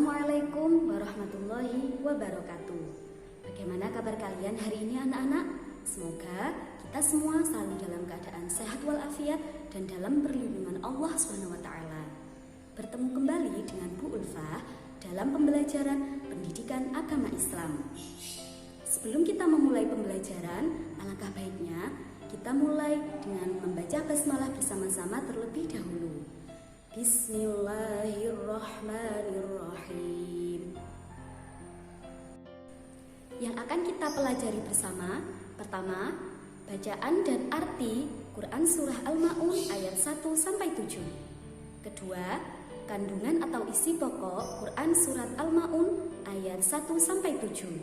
Assalamualaikum warahmatullahi wabarakatuh. Bagaimana kabar kalian hari ini anak-anak? Semoga kita semua selalu dalam keadaan sehat walafiat dan dalam perlindungan Allah SWT. Bertemu kembali dengan Bu Ulfah dalam pembelajaran pendidikan agama Islam. Sebelum kita memulai pembelajaran, alangkah baiknya kita mulai dengan membaca basmalah bersama-sama terlebih dahulu. Bismillahirrahmanirrahim. Yang akan kita pelajari bersama, pertama, bacaan dan arti Quran Surah Al-Ma'un ayat 1-7. Kedua, kandungan atau isi pokok Quran Surat Al-Ma'un ayat 1-7.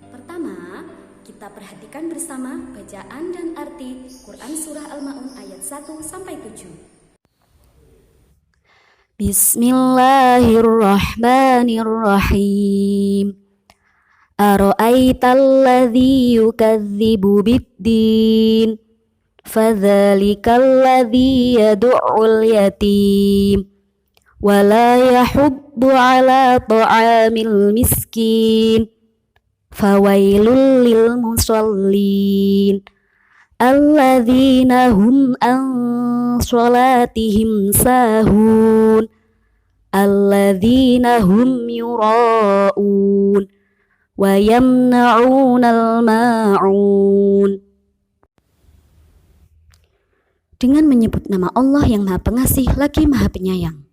Pertama, kita perhatikan bersama bacaan dan arti Quran Surah Al-Ma'un ayat 1-7. Bismillahirrahmanirrahim. Ara'aital ladzi yukadzibu biddin fadzalikal ladzi yad'ul yatim wa la yahuddu 'ala ta'amil miskin fawailul lil musallin alladzina hum an sholatihim sahun alladzina hum yura'un wa yamna'unal ma'un. Dengan menyebut nama Allah yang Maha Pengasih lagi Maha Penyayang.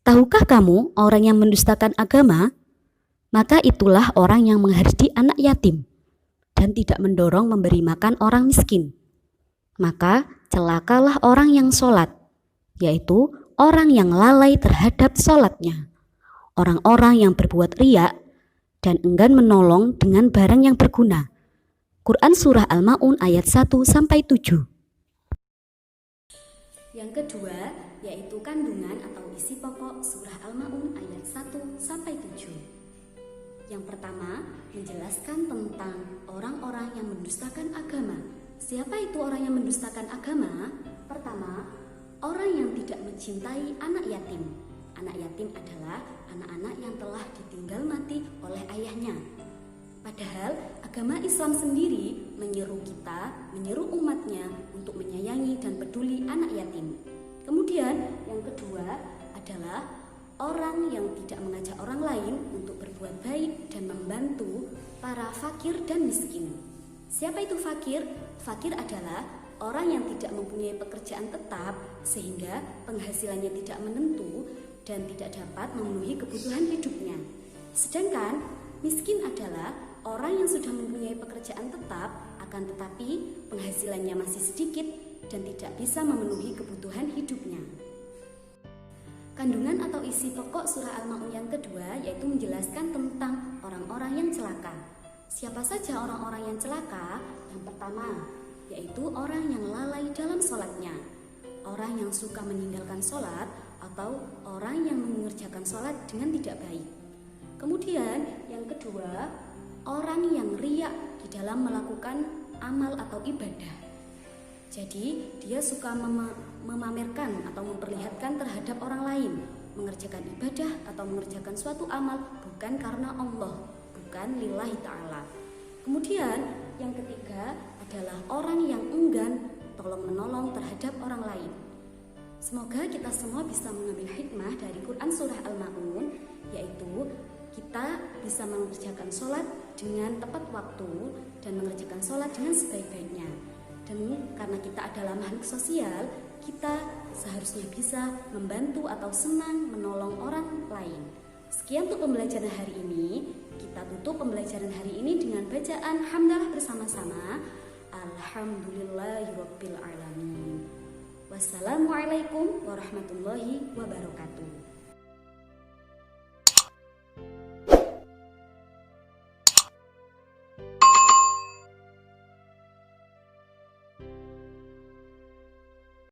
Tahukah kamu orang yang mendustakan agama? Maka itulah orang yang menghardi anak yatim dan tidak mendorong memberi makan orang miskin. Maka celakalah orang yang sholat, yaitu orang yang lalai terhadap sholatnya. Orang-orang yang berbuat riya dan enggan menolong dengan barang yang berguna. Quran Surah Al-Ma'un ayat 1-7. Yang kedua, yaitu kandungan atau isi pokok Surah Al-Ma'un ayat 1-7. Yang pertama, menjelaskan tentang orang-orang yang mendustakan agama. Siapa itu orang yang mendustakan agama? Pertama, orang yang tidak mencintai anak yatim. Anak yatim adalah anak-anak yang telah ditinggal mati oleh ayahnya. Padahal agama Islam sendiri menyeru umatnya untuk menyayangi dan peduli anak yatim. Kemudian yang kedua adalah orang yang tidak mengajak orang lain untuk berbuat baik dan membantu para fakir dan miskin. Siapa itu fakir? Fakir adalah orang yang tidak mempunyai pekerjaan tetap sehingga penghasilannya tidak menentu dan tidak dapat memenuhi kebutuhan hidupnya. Sedangkan miskin adalah orang yang sudah mempunyai pekerjaan tetap akan tetapi penghasilannya masih sedikit dan tidak bisa memenuhi kebutuhan hidupnya. Kandungan atau isi pokok surah Al-Ma'un yang kedua yaitu menjelaskan tentang orang-orang yang celaka. Siapa saja orang-orang yang celaka? Yang pertama, yaitu orang yang lalai dalam sholatnya, orang yang suka meninggalkan sholat atau orang yang mengerjakan sholat dengan tidak baik. Kemudian yang kedua, orang yang riya di dalam melakukan amal atau ibadah. Jadi dia suka memamerkan atau memperlihatkan terhadap orang lain, mengerjakan ibadah atau mengerjakan suatu amal bukan karena Allah, bukan lillahi ta'ala. Kemudian yang ketiga adalah orang yang enggan tolong-menolong terhadap orang lain. Semoga kita semua bisa mengambil hikmah dari Quran Surah Al-Ma'un, yaitu kita bisa mengerjakan sholat dengan tepat waktu dan mengerjakan sholat dengan sebaik-baiknya. Dan karena kita adalah makhluk sosial, kita seharusnya bisa membantu atau senang menolong orang lain. Sekian untuk pembelajaran hari ini. Kita tutup pembelajaran hari ini dengan bacaan hamdalah bersama-sama. Alhamdulillahirabbil alamin. Wassalamualaikum warahmatullahi wabarakatuh.